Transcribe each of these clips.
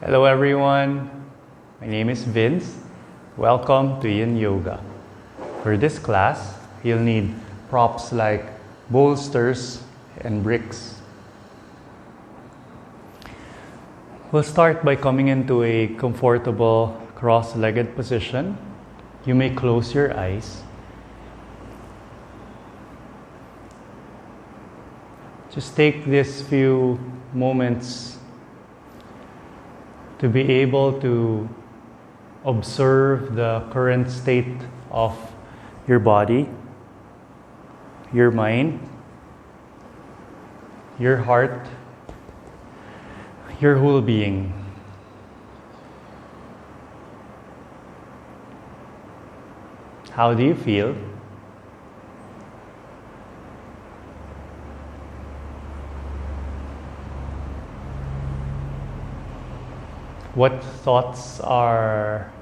Hello everyone, my name is Vince. Welcome to Yin Yoga. For this class, you'll need props like bolsters and bricks. We'll start by coming into a comfortable cross-legged position. You may close your eyes. Just take this few moments to be able to observe the current state of your body, your mind, your heart, your whole being. How do you feel? What thoughts are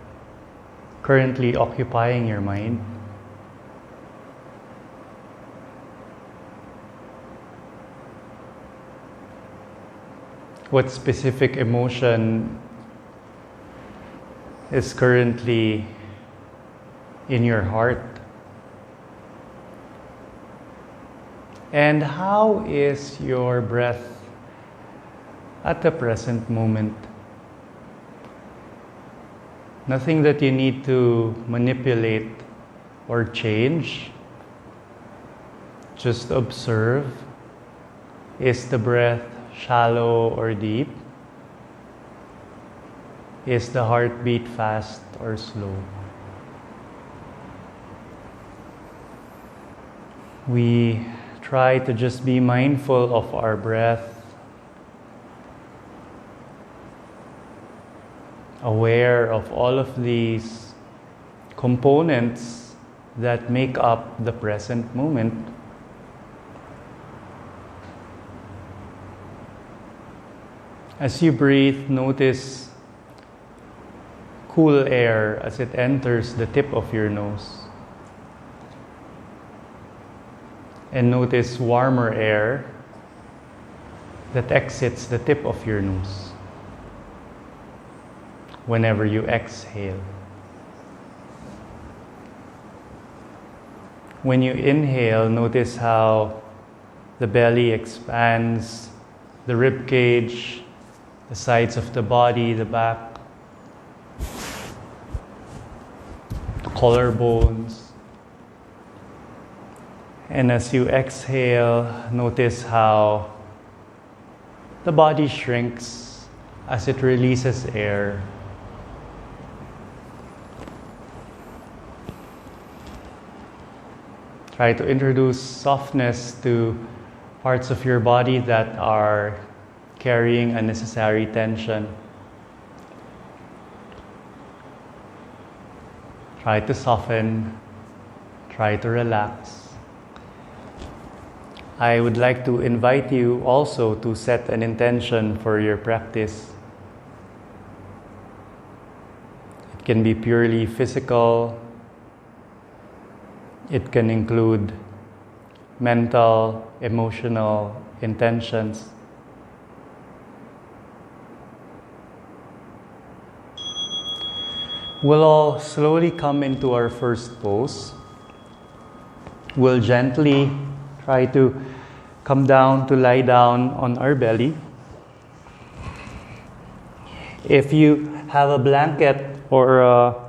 currently occupying your mind? What specific emotion is currently in your heart? And how is your breath at the present moment? Nothing that you need to manipulate or change. Just observe. Is the breath shallow or deep? Is the heartbeat fast or slow? We try to just be mindful of our breath, aware of all of these components that make up the present moment. As you breathe, notice cool air as it enters the tip of your nose. And notice warmer air that exits the tip of your nose whenever you exhale. When you inhale, notice how the belly expands, the rib cage, the sides of the body, the back, the collarbones. And as you exhale, notice how the body shrinks as it releases air. Try to introduce softness to parts of your body that are carrying unnecessary tension. Try to soften. Try to relax. I would like to invite you also to set an intention for your practice. It can be purely physical. It can include mental, emotional intentions. We'll all slowly come into our first pose. We'll gently try to come down to lie down on our belly. If you have a blanket or a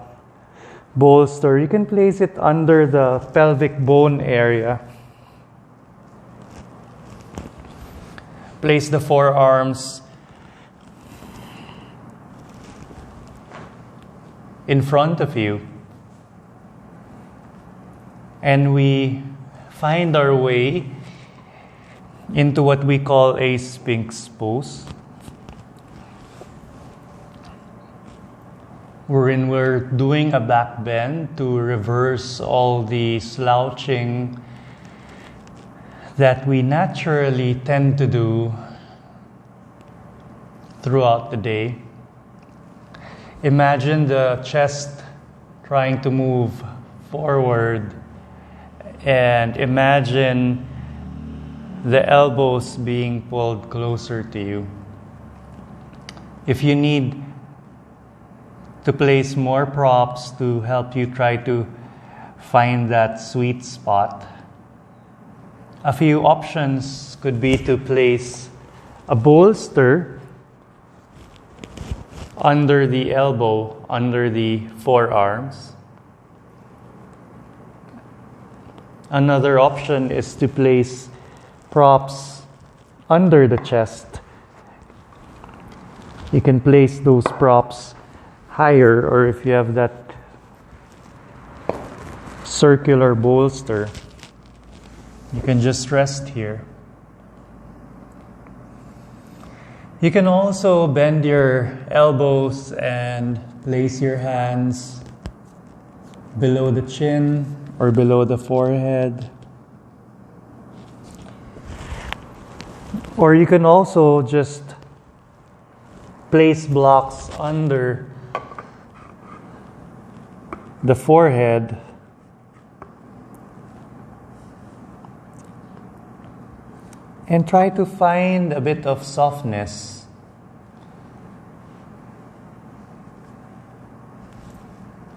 bolster, you can place it under the pelvic bone area. Place the forearms in front of you. And we find our way into what we call a Spinks Pose. Wherein we're doing a back bend to reverse all the slouching that we naturally tend to do throughout the day. Imagine the chest trying to move forward, and imagine the elbows being pulled closer to you. If you need to place more props to help you try to find that sweet spot, a few options could be to place a bolster under the elbow, under the forearms. Another option is to place props under the chest. You can place those props higher, or if you have that circular bolster, you can just rest here. You can also bend your elbows and place your hands below the chin or below the forehead. Or you can also just place blocks under the forehead and try to find a bit of softness.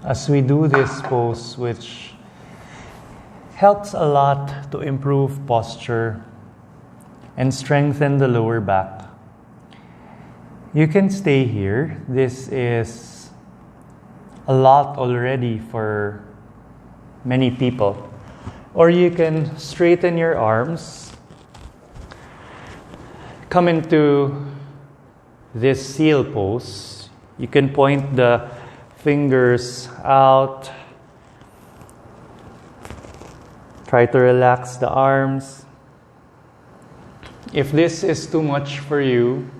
As we do this pose, which helps a lot to improve posture and strengthen the lower back. You can stay here. This is a lot already for many people. Or you can straighten your arms, come into this seal pose. You can point the fingers out. Try to relax the arms. If this is too much for you,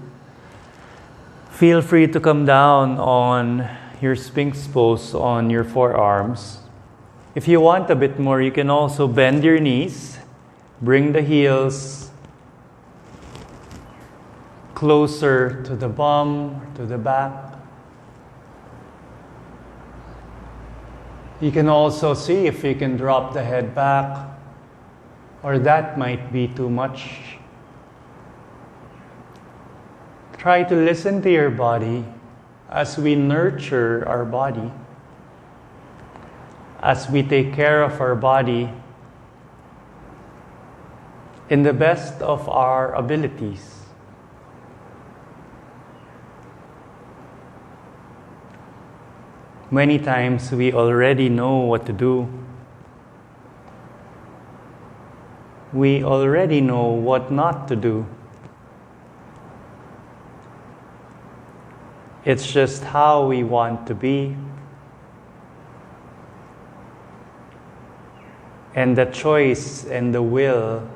feel free to come down on your Spinks Pose on your forearms. If you want a bit more, you can also bend your knees, bring the heels closer to the bum, to the back. You can also see if you can drop the head back, or that might be too much. Try to listen to your body as we nurture our body, as we take care of our body in the best of our abilities. Many times we already know what to do. We already know what not to do. It's just how we want to be. And the choice and the will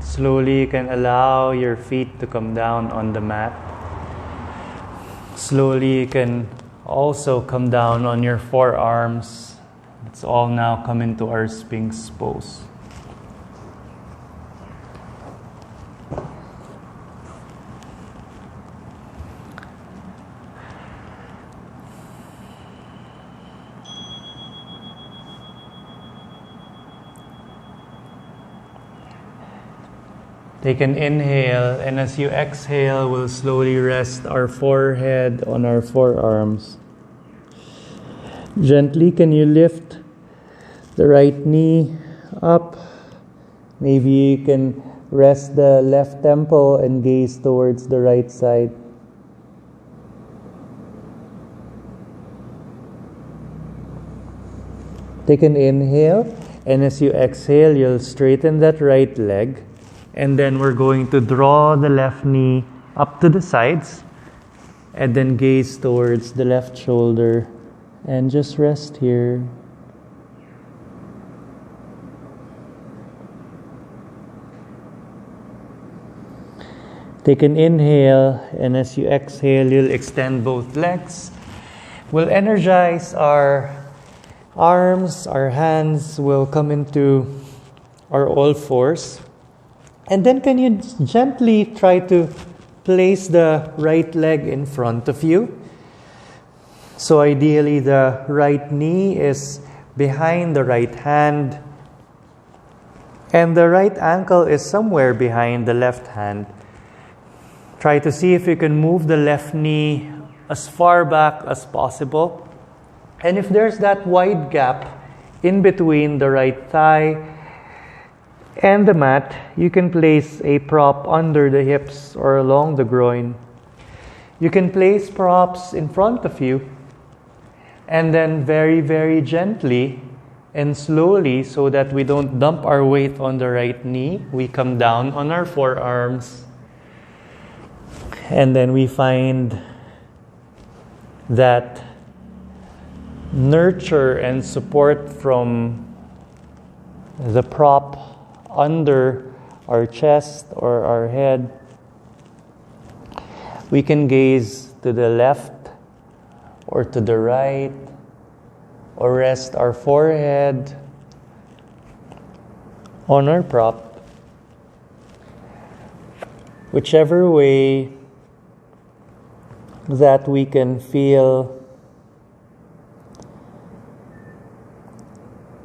slowly you can allow your feet to come down on the mat. Slowly you can also come down on your forearms. Let's all now come into our Sphinx Pose. Take an inhale, and as you exhale, we'll slowly rest our forehead on our forearms. Gently, can you lift the right knee up? Maybe you can rest the left temple and gaze towards the right side. Take an inhale, and as you exhale, you'll straighten that right leg. And then we're going to draw the left knee up to the sides and then gaze towards the left shoulder and just rest here. Take an inhale, and as you exhale, you'll extend both legs. We'll energize our arms, our hands will come into our all fours. And then can you gently try to place the right leg in front of you? So ideally, the right knee is behind the right hand, and the right ankle is somewhere behind the left hand. Try to see if you can move the left knee as far back as possible. And if there's that wide gap in between the right thigh and the mat, you can place a prop under the hips or along the groin. You can place props in front of you, and then very, very gently and slowly, so that we don't dump our weight on the right knee, we come down on our forearms. And then we find that nurture and support from the prop under our chest or our head. We can gaze to the left or to the right, or rest our forehead on our prop. Whichever way that we can feel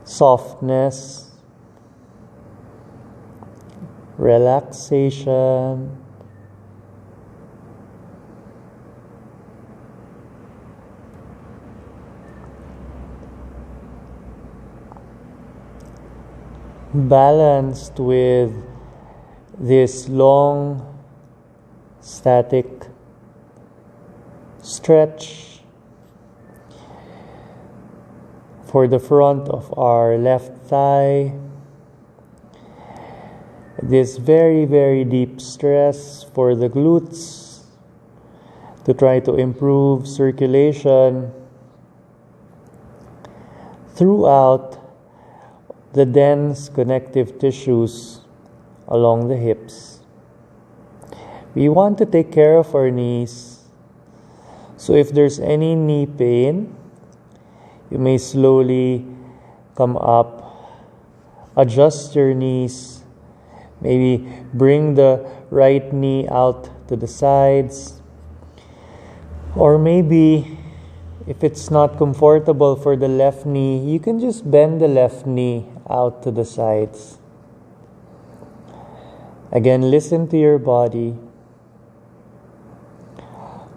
softness, relaxation, balanced with this long static stretch for the front of our left thigh, this very, very deep stress for the glutes to try to improve circulation throughout the dense connective tissues along the hips. We want to take care of our knees. So if there's any knee pain, you may slowly come up, adjust your knees, maybe bring the right knee out to the sides, or maybe if it's not comfortable for the left knee, you can just bend the left knee out to the sides. Again, listen to your body.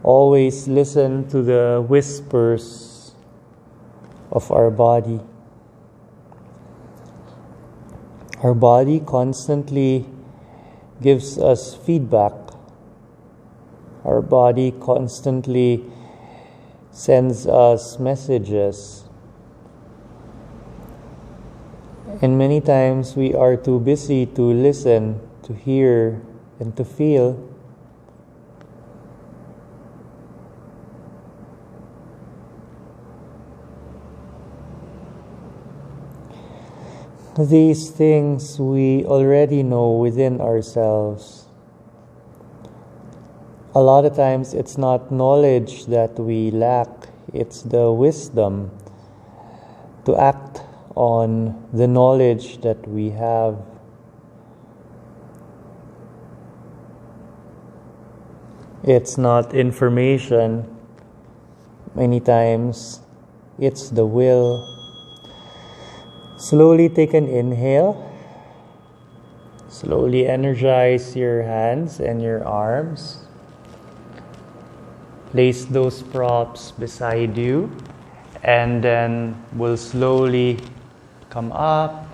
Always listen to the whispers of our body. Our body constantly gives us feedback. Our body constantly sends us messages. And many times we are too busy to listen, to hear, and to feel. These things we already know within ourselves. A lot of times it's not knowledge that we lack, it's the wisdom to act on the knowledge that we have. It's not information. Many times it's the will. Slowly take an inhale. Slowly energize your hands and your arms. Place those props beside you, and then we'll slowly come up.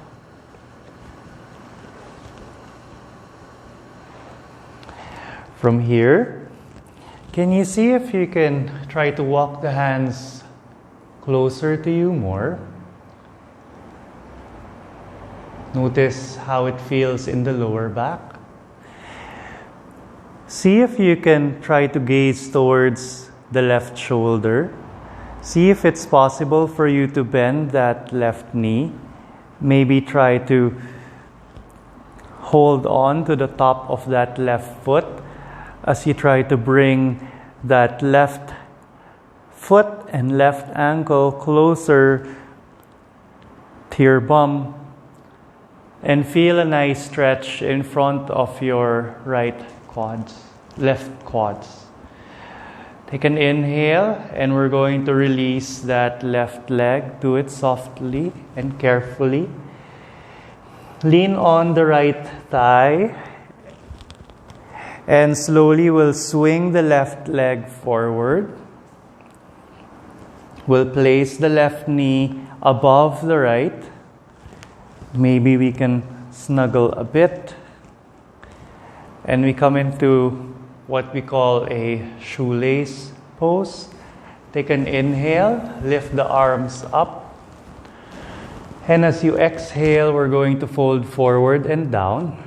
From here, can you see if you can try to walk the hands closer to you more? Notice how it feels in the lower back. See if you can try to gaze towards the left shoulder. See if it's possible for you to bend that left knee. Maybe try to hold on to the top of that left foot as you try to bring that left foot and left ankle closer to your bum. And feel a nice stretch in front of your right quads, left quads. Take an inhale, and we're going to release that left leg. Do it softly and carefully. Lean on the right thigh, and slowly we'll swing the left leg forward. We'll place the left knee above the right. Maybe we can snuggle a bit. And we come into what we call a shoelace pose. Take an inhale, lift the arms up. And as you exhale, we're going to fold forward and down.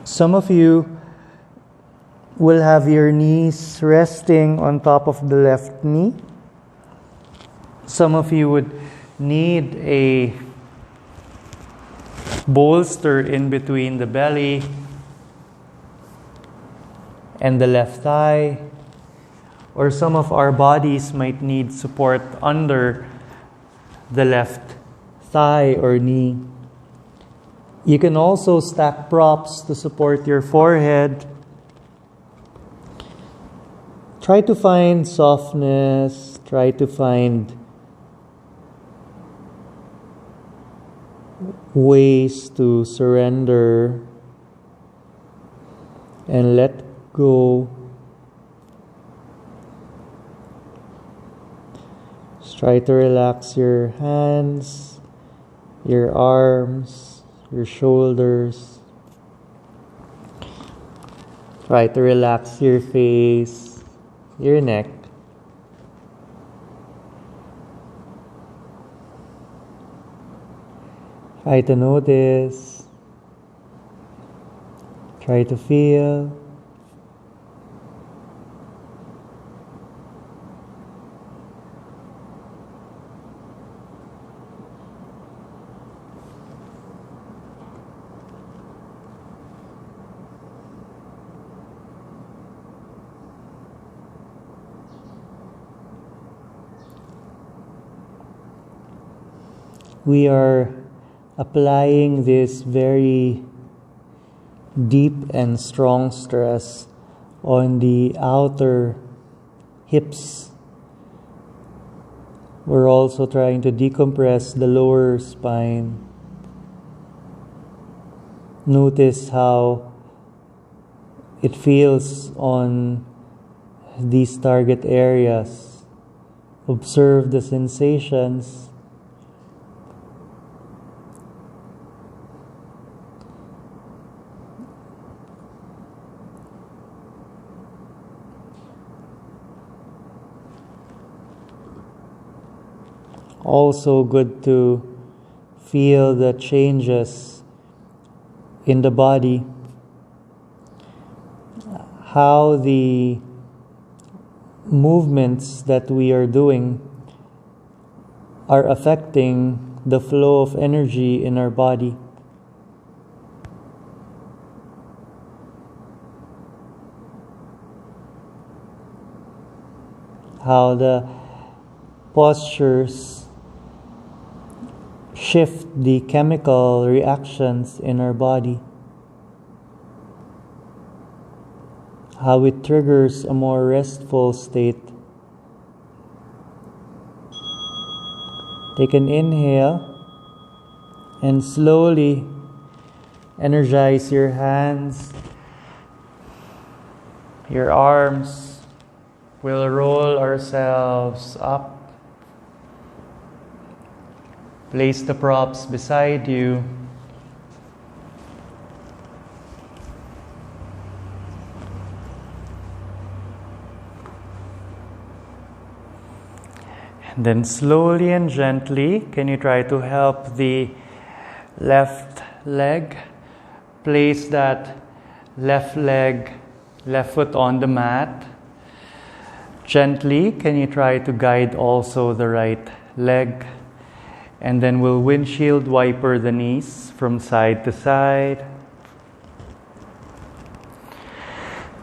Some of you will have your knees resting on top of the left knee. Some of you would need a bolster in between the belly and the left thigh, or some of our bodies might need support under the left thigh or knee. You can also stack props to support your forehead. Try to find softness, try to find ways to surrender and let go. Just try to relax your hands, your arms, your shoulders. Try to relax your face, your neck. Try to notice. Try to feel. We are applying this very deep and strong stress on the outer hips. We're also trying to decompress the lower spine. Notice how it feels on these target areas. Observe the sensations. Also good to feel the changes in the body, how the movements that we are doing are affecting the flow of energy in our body. How the postures shift the chemical reactions in our body. How it triggers a more restful state. Take an inhale and slowly energize your hands, your arms. We'll roll ourselves up. Place the props beside you. And then slowly and gently, can you try to help the left leg? Place that left leg, left foot on the mat. Gently, can you try to guide also the right leg? And then we'll windshield wiper the knees from side to side.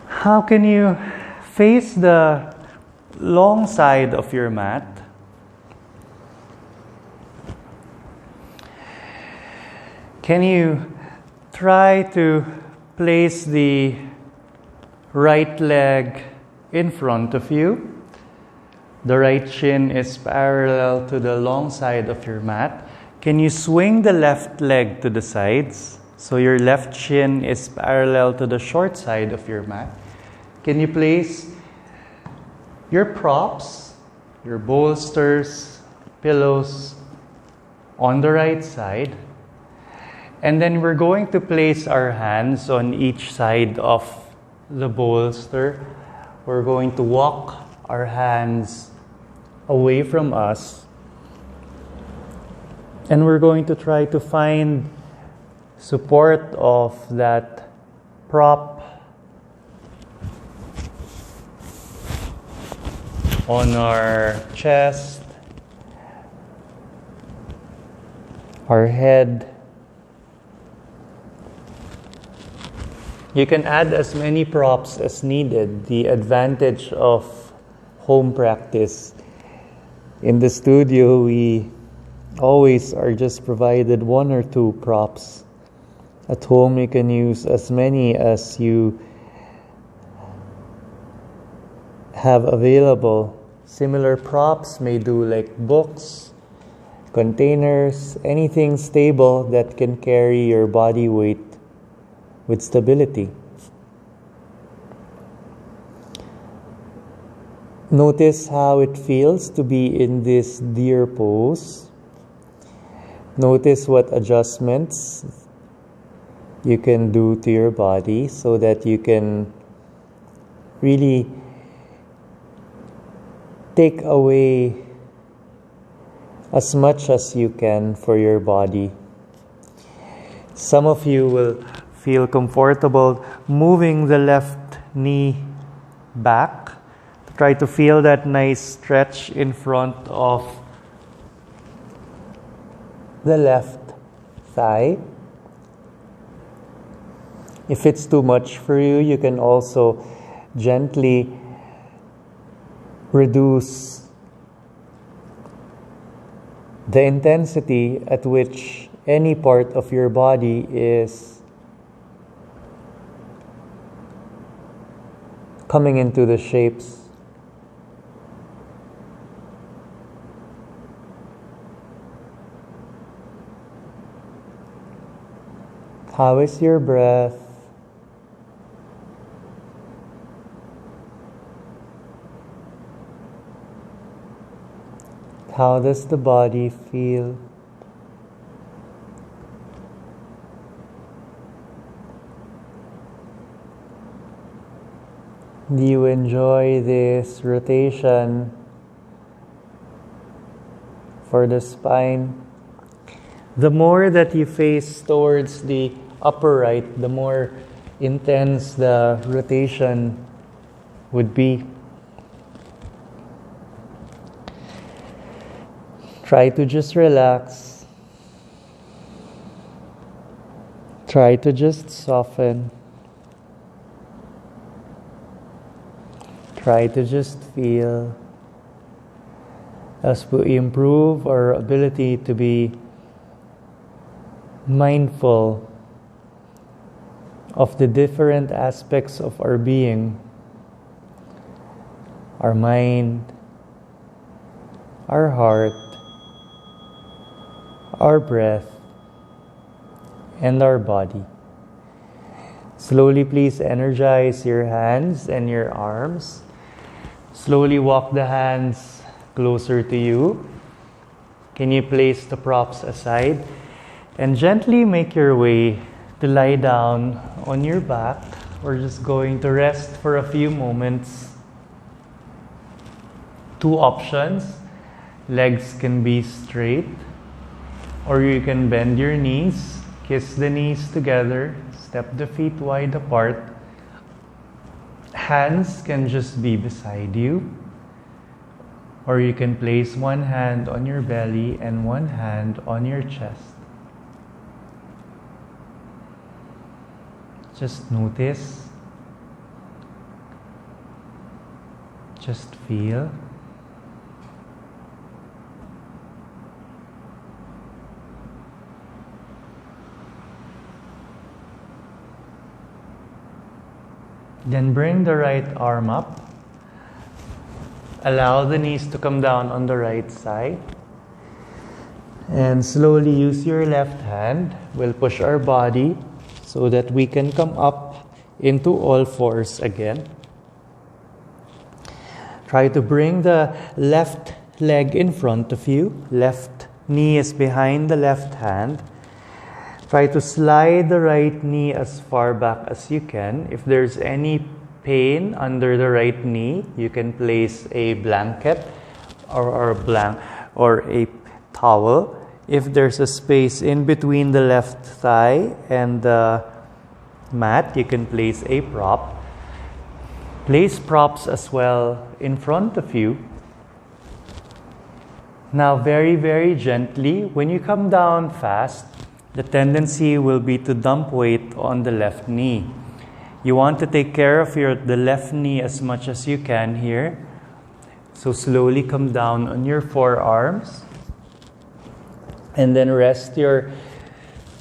How can you face the long side of your mat? Can you try to place the right leg in front of you. The right shin is parallel to the long side of your mat. Can you swing the left leg to the sides? So your left shin is parallel to the short side of your mat. Can you place your props, your bolsters, pillows on the right side? And then we're going to place our hands on each side of the bolster. We're going to walk our hands away from us. And we're going to try to find support of that prop on our chest, our head. You can add as many props as needed. The advantage of home practice. In the studio, we always are just provided 1 or 2 props. At home, you can use as many as you have available. Similar props may do like books, containers, anything stable that can carry your body weight with stability. Notice how it feels to be in this deer pose. Notice what adjustments you can do to your body so that you can really take away as much as you can for your body. Some of you will feel comfortable moving the left knee back. Try to feel that nice stretch in front of the left thigh. If it's too much for you, you can also gently reduce the intensity at which any part of your body is coming into the shapes. How is your breath? How does the body feel? Do you enjoy this rotation for the spine? The more that you face towards the upper right, the more intense the rotation would be. Try to just relax. Try to just soften. Try to just feel as we improve our ability to be mindful of the different aspects of our being, our mind, our heart, our breath, and our body. Slowly, please energize your hands and your arms. Slowly walk the hands closer to you. Can you place the props aside? And gently make your way to lie down on your back. We're just going to rest for a few moments. 2 options. Legs can be straight, or you can bend your knees, kiss the knees together, step the feet wide apart. Hands can just be beside you, or you can place one hand on your belly and one hand on your chest. Just notice, just feel. Then bring the right arm up. Allow the knees to come down on the right side. And slowly use your left hand. We'll push our body so that we can come up into all fours again. Try to bring the left leg in front of you. Left knee is behind the left hand. Try to slide the right knee as far back as you can. If there's any pain under the right knee, you can place a blanket or a towel. If there's a space in between the left thigh and the mat, you can place a prop. Place props as well in front of you. Now very, very gently, when you come down fast, the tendency will be to dump weight on the left knee. You want to take care of the left knee as much as you can here. So slowly come down on your forearms. And then rest your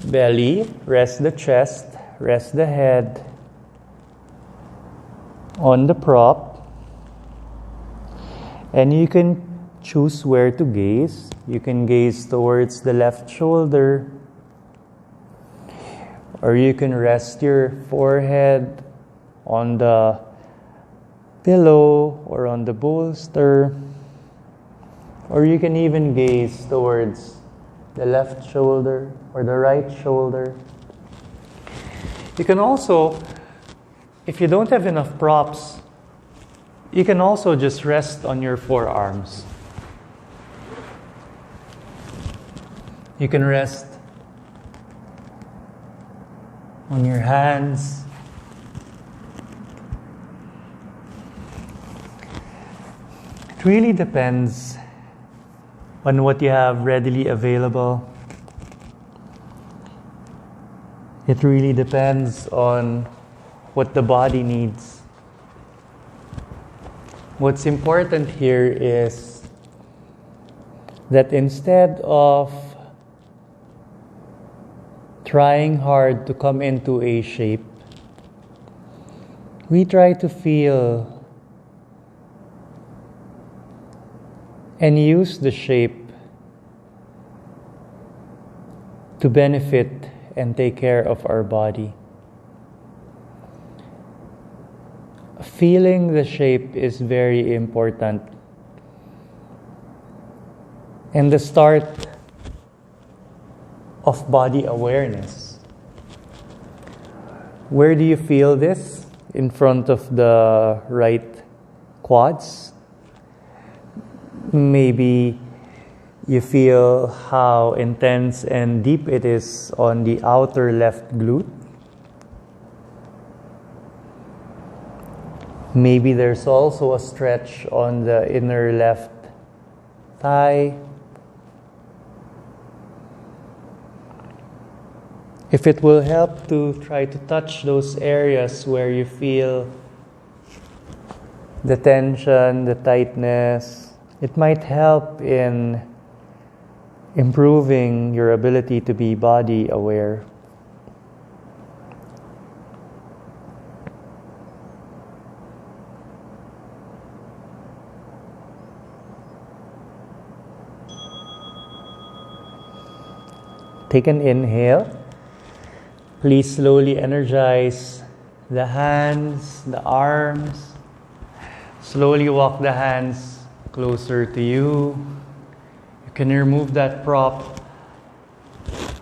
belly, rest the chest, rest the head on the prop. And you can choose where to gaze. You can gaze towards the left shoulder, or you can rest your forehead on the pillow or on the bolster, or you can even gaze towards the left shoulder or the right shoulder. You can also, if you don't have enough props, you can also just rest on your forearms. You can rest on your hands. It really depends on what you have readily available. It really depends on what the body needs. What's important here is that instead of trying hard to come into a shape, we try to feel and use the shape to benefit and take care of our body. Feeling the shape is very important. And the start of body awareness. Where do you feel this? In front of the right quads. Maybe you feel how intense and deep it is on the outer left glute. Maybe there's also a stretch on the inner left thigh. If it will help to try to touch those areas where you feel the tension, the tightness, it might help in improving your ability to be body aware. Take an inhale. Please slowly energize the hands, the arms. Slowly walk the hands closer to you. You can remove that prop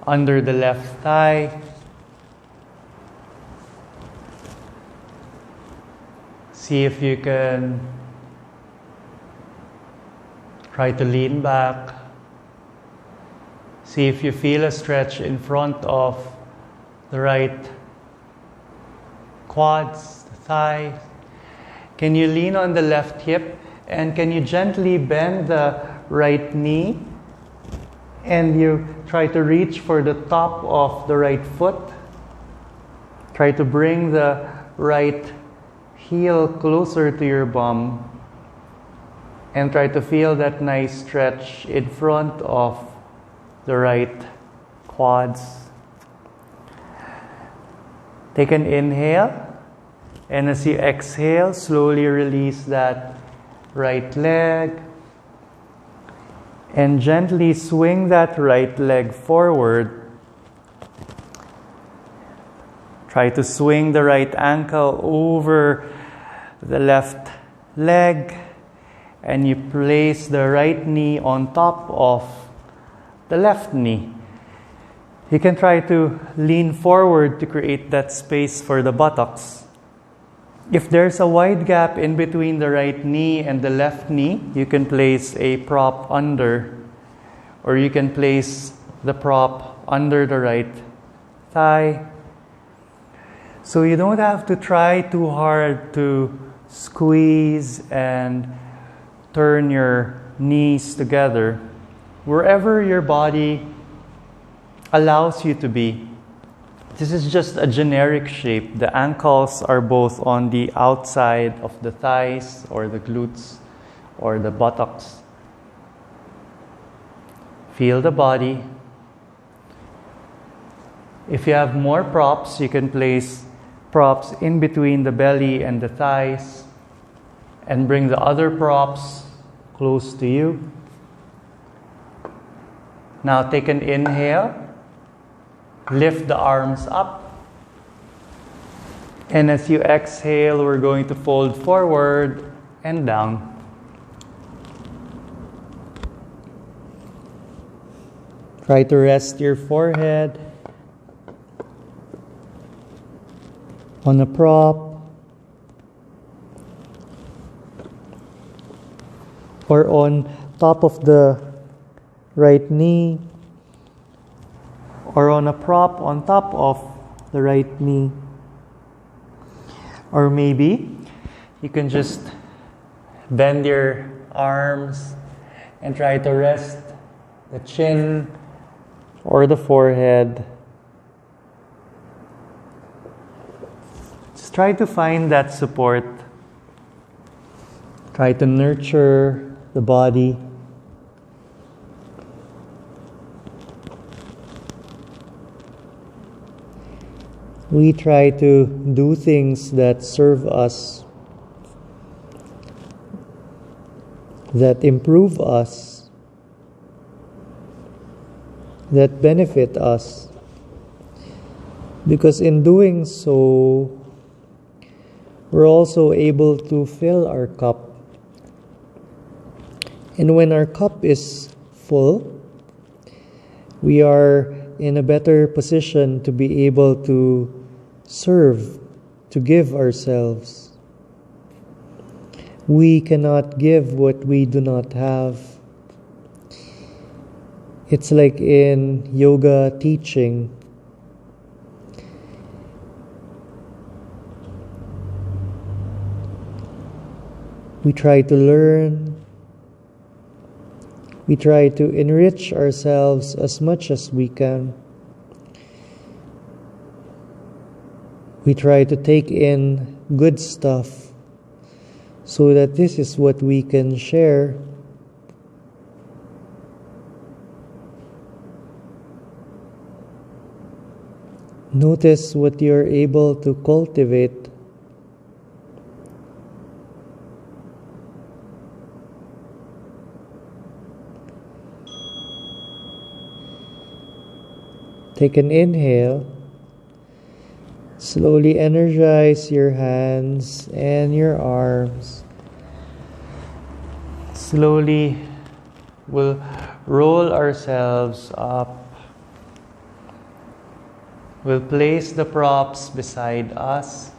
under the left thigh. See if you can try to lean back. See if you feel a stretch in front of the right quads, the thighs. Can you lean on the left hip, and can you gently bend the right knee, and you try to reach for the top of the right foot. Try to bring the right heel closer to your bum, and try to feel that nice stretch in front of the right quads. Take an inhale. And as you exhale, slowly release that right leg. And gently swing that right leg forward. Try to swing the right ankle over the left leg. And you place the right knee on top of the left knee. You can try to lean forward to create that space for the buttocks. If there's a wide gap in between the right knee and the left knee, you can place a prop under, or you can place the prop under the right thigh. So you don't have to try too hard to squeeze and turn your knees together. Wherever your body allows you to be. This is just a generic shape. The ankles are both on the outside of the thighs or the glutes or the buttocks. Feel the body. If you have more props, you can place props in between the belly and the thighs and bring the other props close to you. Now take an inhale. Lift the arms up. And as you exhale, we're going to fold forward and down. Try to rest your forehead on a prop or on top of the right knee, or on a prop on top of the right knee. Or maybe you can just bend your arms and try to rest the chin or the forehead. Just try to find that support. Try to nurture the body. We try to do things that serve us, that improve us, that benefit us. Because in doing so, we're also able to fill our cup. And when our cup is full, we are in a better position to be able to serve, to give ourselves. We cannot give what we do not have. It's like in yoga teaching. We try to learn. We try to enrich ourselves as much as we can. We try to take in good stuff so that this is what we can share. Notice what you're able to cultivate. Take an inhale. Slowly energize your hands and your arms. Slowly we'll roll ourselves up. We'll place the props beside us.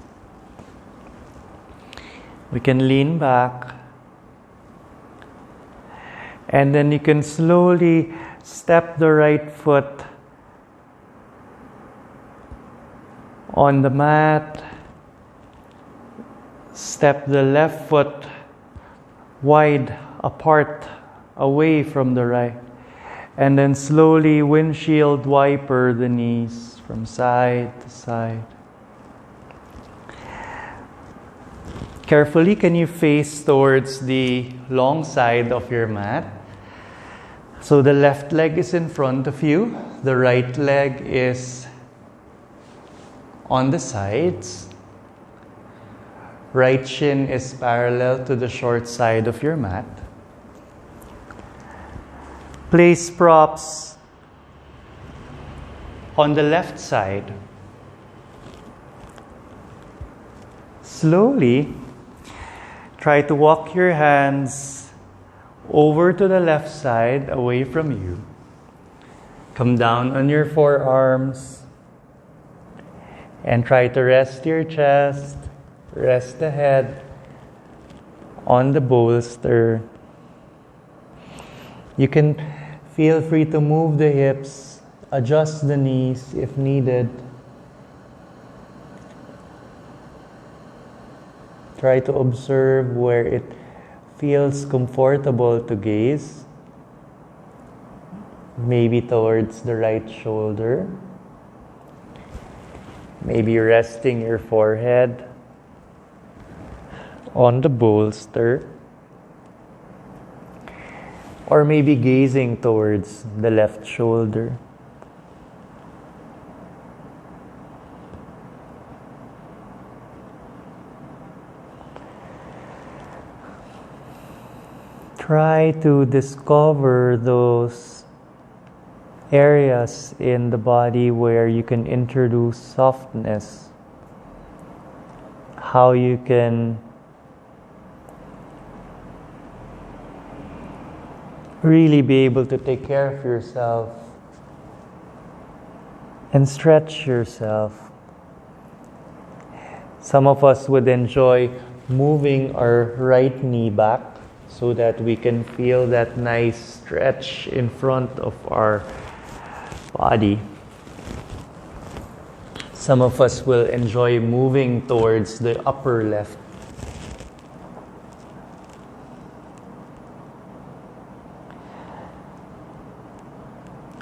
We can lean back. And then you can slowly step the right foot on the mat. Step the left foot wide apart away from the right. And then slowly windshield wiper the knees from side to side. Carefully, can you face towards the long side of your mat? So the left leg is in front of you. The right leg is on the sides. Right shin is parallel to the short side of your mat. Place props on the left side. Slowly, try to walk your hands over to the left side, away from you. Come down on your forearms and try to rest your chest, rest the head on the bolster. You can feel free to move the hips, adjust the knees if needed. Try to observe where it feels comfortable to gaze. Maybe towards the right shoulder. Maybe resting your forehead on the bolster. Or maybe gazing towards the left shoulder. Try to discover those areas in the body where you can introduce softness. How you can really be able to take care of yourself and stretch yourself. Some of us would enjoy moving our right knee back so that we can feel that nice stretch in front of our body. Some of us will enjoy moving towards the upper left.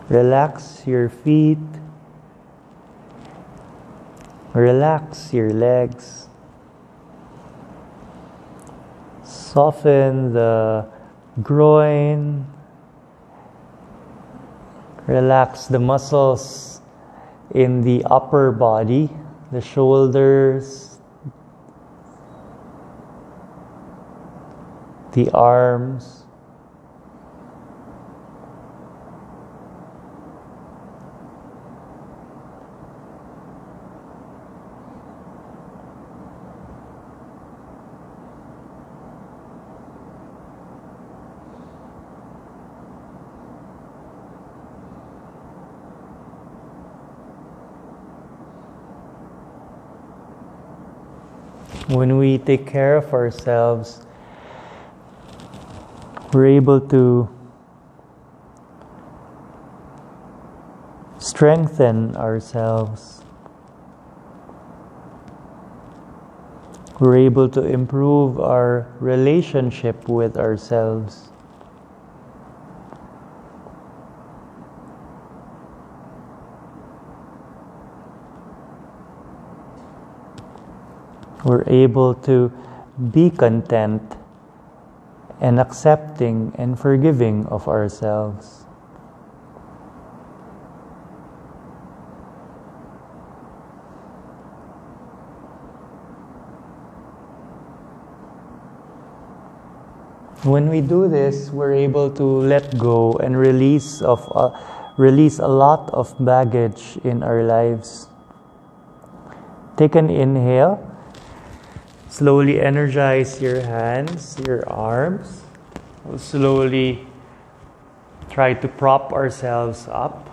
Relax your feet. Relax your legs. Soften the groin. Relax the muscles in the upper body, the shoulders, the arms. When we take care of ourselves, we're able to strengthen ourselves. We're able to improve our relationship with ourselves. We're able to be content and accepting and forgiving of ourselves. When we do this, we're able to let go and release a lot of baggage in our lives. Take an inhale. Slowly energize your hands, your arms. We'll slowly try to prop ourselves up.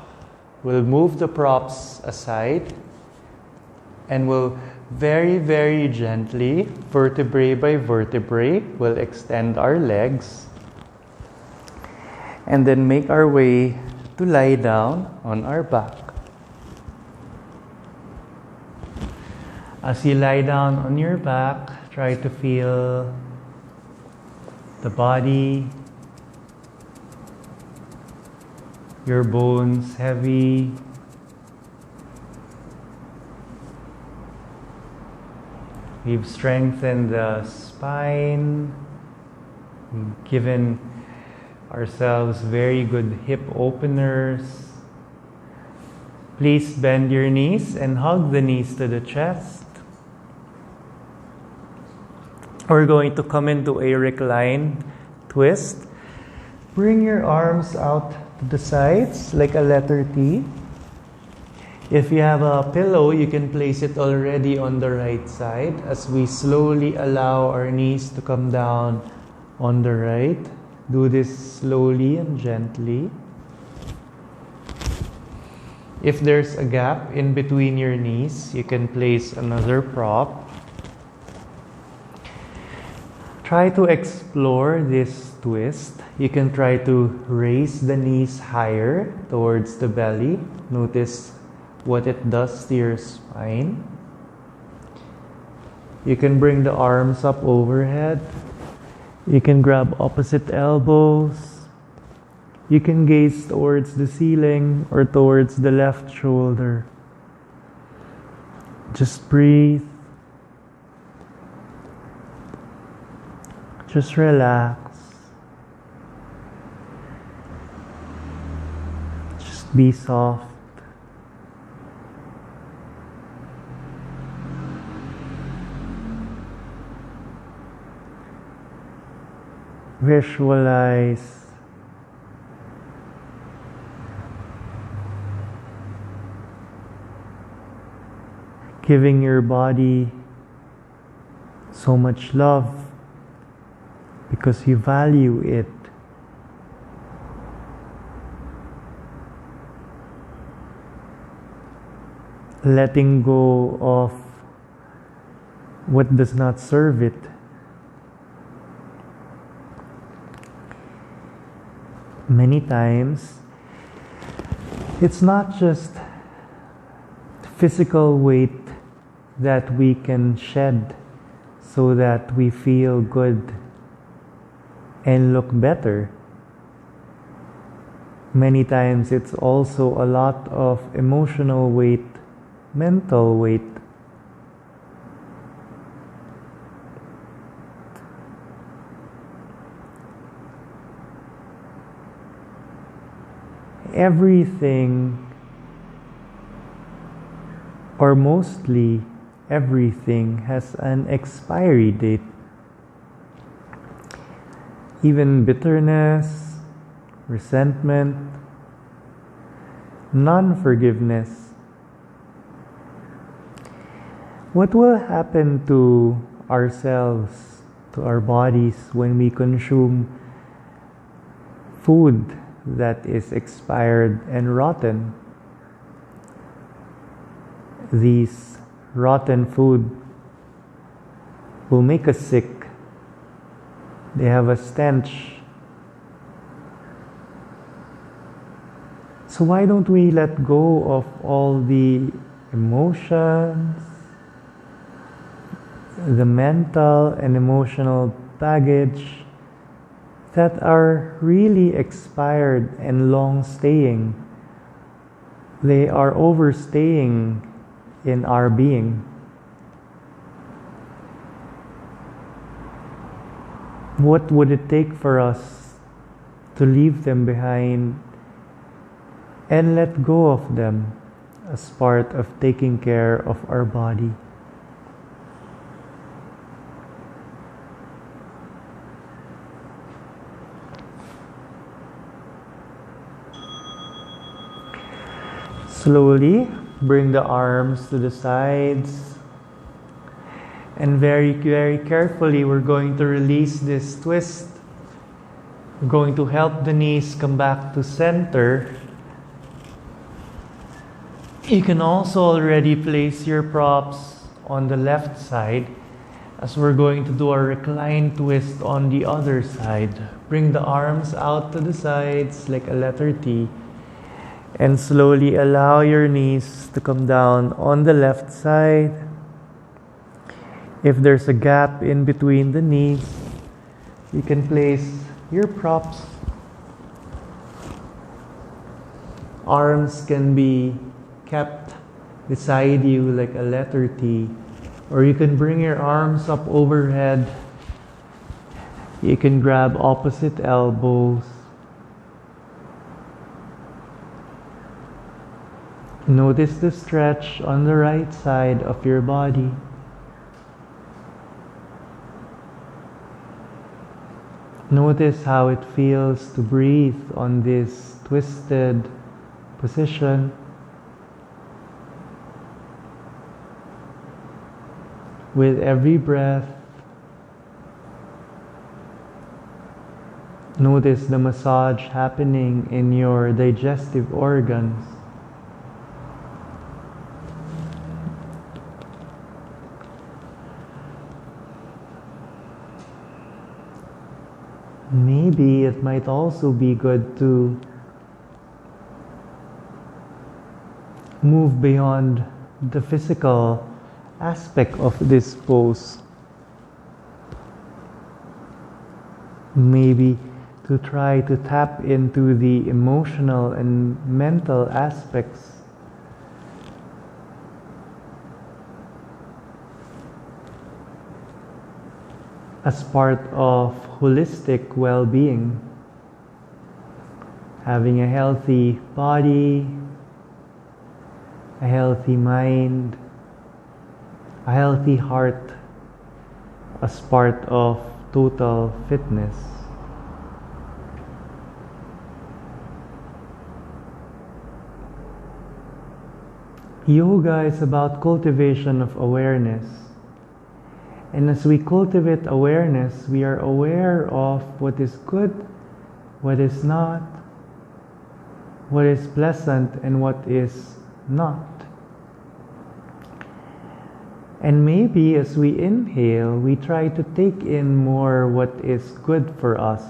We'll move the props aside. And we'll very, very gently, vertebrae by vertebrae, we'll extend our legs. And then make our way to lie down on our back. As you lie down on your back, try to feel the body, your bones heavy. We've strengthened the spine. We've given ourselves very good hip openers. Please bend your knees and hug the knees to the chest. We're going to come into a reclined twist. Bring your arms out to the sides like a letter T. If you have a pillow, you can place it already on the right side as we slowly allow our knees to come down on the right. Do this slowly and gently. If there's a gap in between your knees, you can place another prop. Try to explore this twist. You can try to raise the knees higher towards the belly. Notice what it does to your spine. You can bring the arms up overhead. You can grab opposite elbows. You can gaze towards the ceiling or towards the left shoulder. Just breathe. Just relax. Just be soft. Visualize giving your body so much love because you value it. Letting go of what does not serve it. Many times, it's not just physical weight that we can shed so that we feel good and look better. Many times it's also a lot of emotional weight, mental weight. Everything, or mostly everything, has an expiry date. Even bitterness, resentment, non-forgiveness. What will happen to ourselves, to our bodies, when we consume food that is expired and rotten? These rotten food will make us sick. They have a stench. So why don't we let go of all the emotions, the mental and emotional baggage that are really expired and long staying? They are overstaying in our being. What would it take for us to leave them behind and let go of them as part of taking care of our body? Slowly bring the arms to the sides. And very, very carefully, we're going to release this twist. We're going to help the knees come back to center. You can also already place your props on the left side as we're going to do a reclined twist on the other side. Bring the arms out to the sides like a letter T. And slowly allow your knees to come down on the left side. If there's a gap in between the knees, you can place your props. Arms can be kept beside you like a letter T, or you can bring your arms up overhead. You can grab opposite elbows. Notice the stretch on the right side of your body. Notice how it feels to breathe on this twisted position. With every breath, notice the massage happening in your digestive organs. Maybe it might also be good to move beyond the physical aspect of this pose. Maybe to try to tap into the emotional and mental aspects. As part of holistic well-being, having a healthy body, a healthy mind, a healthy heart as part of total fitness. Yoga is about cultivation of awareness. And as we cultivate awareness, we are aware of what is good, what is not, what is pleasant, and what is not. And maybe as we inhale, we try to take in more what is good for us,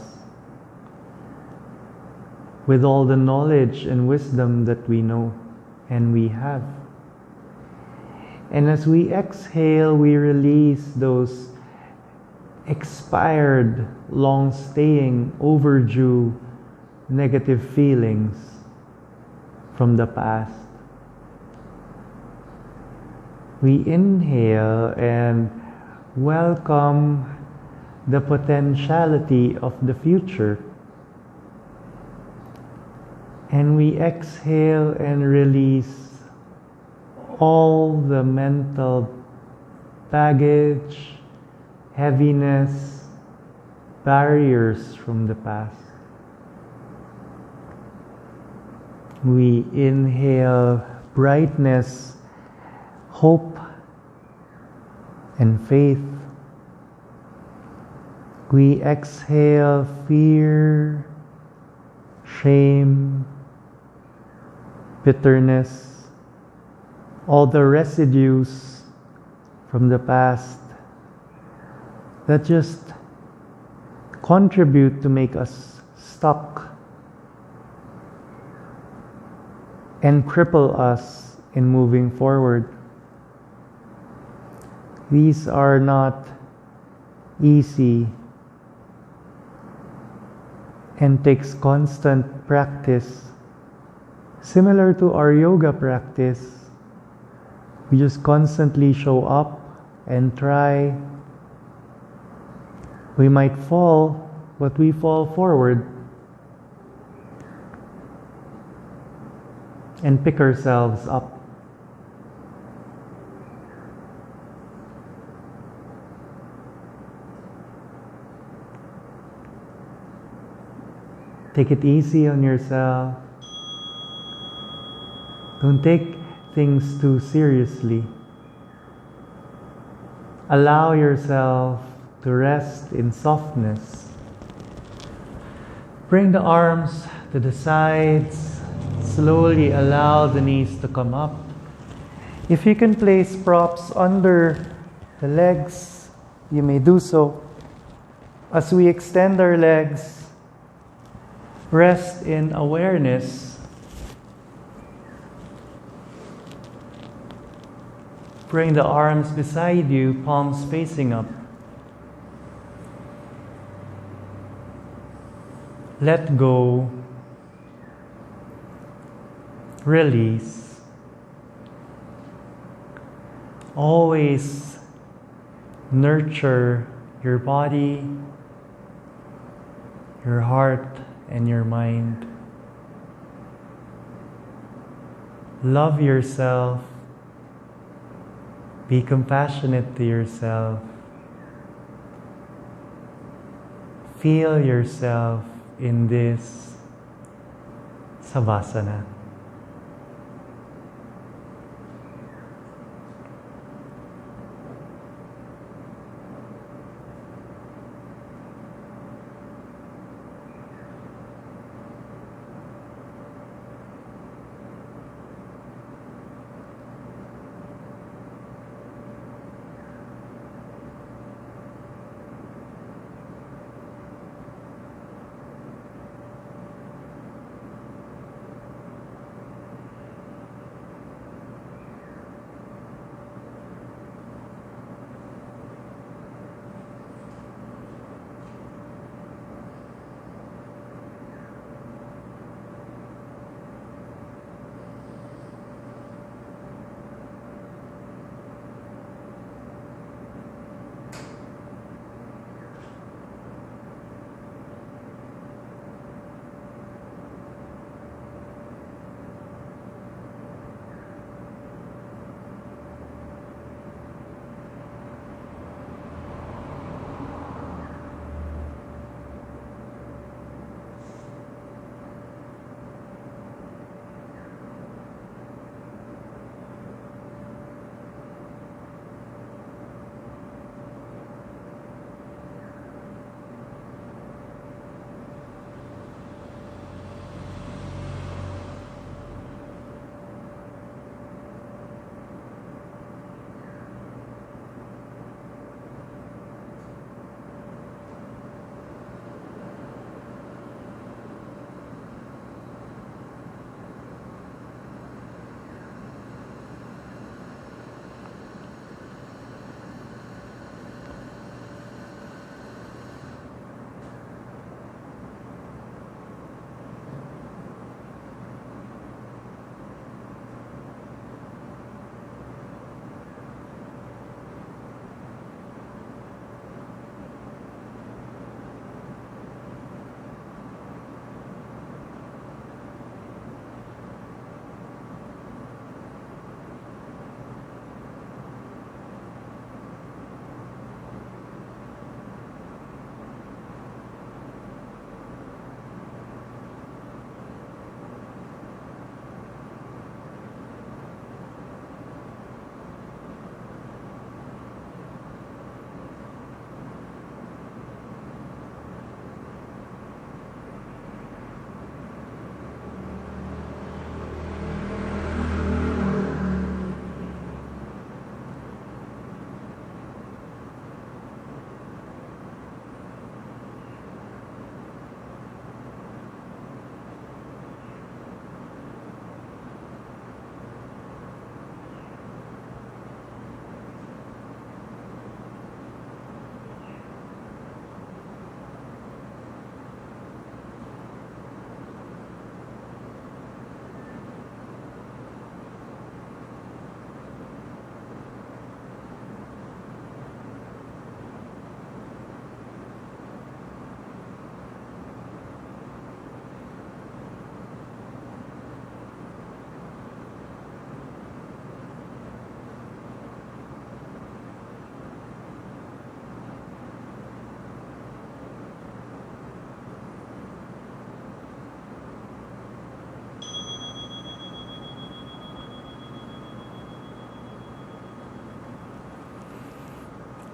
with all the knowledge and wisdom that we know and we have. And as we exhale, we release those expired, long-staying, overdue negative feelings from the past. We inhale and welcome the potentiality of the future. And we exhale and release all the mental baggage, heaviness, barriers from the past. We inhale brightness, hope, and faith. We exhale fear, shame, bitterness, all the residues from the past that just contribute to make us stuck and cripple us in moving forward. These are not easy and takes constant practice. Similar to our yoga practice, we just constantly show up and try. We might fall, but we fall forward and pick ourselves up. Take it easy on yourself. Don't take things too seriously. Allow yourself to rest in softness. Bring the arms to the sides. Slowly allow the knees to come up. If you can place props under the legs, you may do so. As we extend our legs, rest in awareness. Bring the arms beside you, palms facing up. Let go. Release. Always nurture your body, your heart, and your mind. Love yourself. Be compassionate to yourself. feel yourself in this Savasana.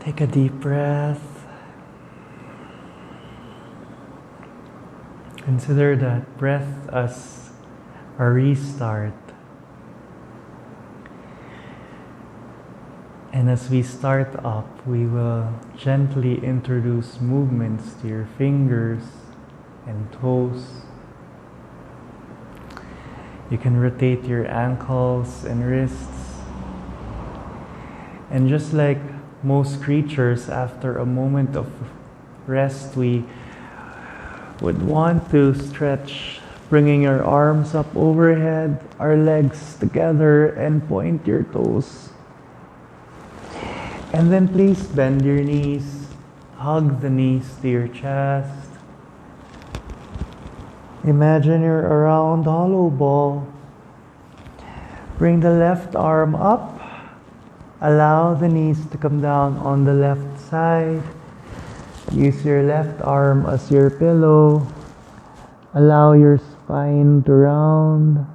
Take a deep breath. Consider that breath as a restart. And as we start up, we will gently introduce movements to your fingers and toes. You can rotate your ankles and wrists. And just like most creatures, after a moment of rest, we would want to stretch, bringing your arms up overhead, our legs together, and point your toes. And then please bend your knees, hug the knees to your chest. Imagine you're a round hollow ball. Bring the left arm up. Allow the knees to come down on the left side. Use your left arm as your pillow. Allow your spine to round.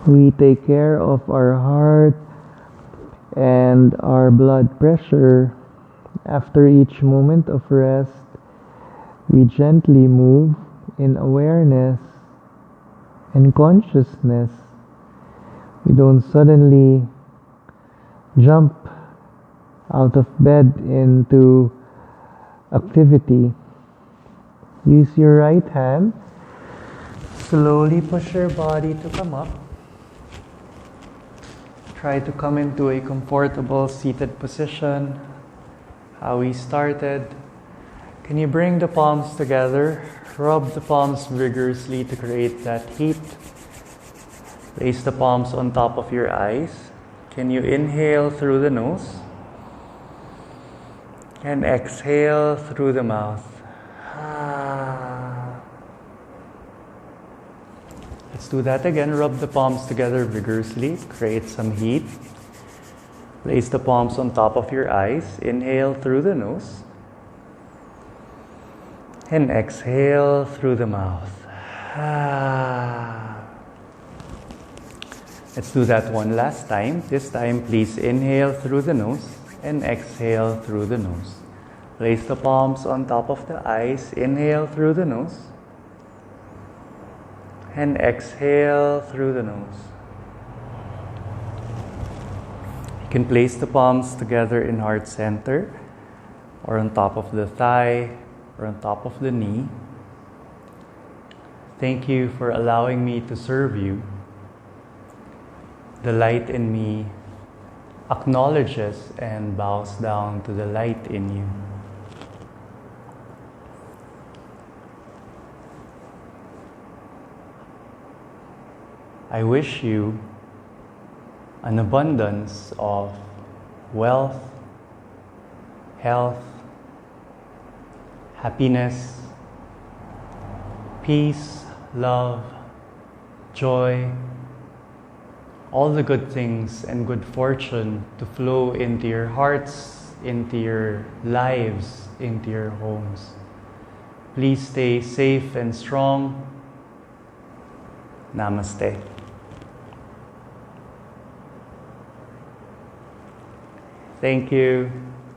We take care of our heart and our blood pressure. After each moment of rest, we gently move in awareness and consciousness. We don't suddenly jump out of bed into activity. Use your right hand. Slowly push your body to come up. Try to come into a comfortable seated position. How we started. Can you bring the palms together? Rub the palms vigorously to create that heat. Place the palms on top of your eyes. Can you inhale through the nose? And exhale through the mouth. Let's do that again. Rub the palms together vigorously. Create some heat. Place the palms on top of your eyes. Inhale through the nose. And exhale through the mouth. Let's do that one last time. This time, please inhale through the nose and exhale through the nose. Place the palms on top of the eyes. Inhale through the nose. And exhale through the nose. You can place the palms together in heart center, or on top of the thigh, or on top of the knee. Thank you for allowing me to serve you. The light in me acknowledges and bows down to the light in you. I wish you an abundance of wealth, health, happiness, peace, love, joy, all the good things and good fortune to flow into your hearts, into your lives, into your homes. Please stay safe and strong. Namaste. Thank you.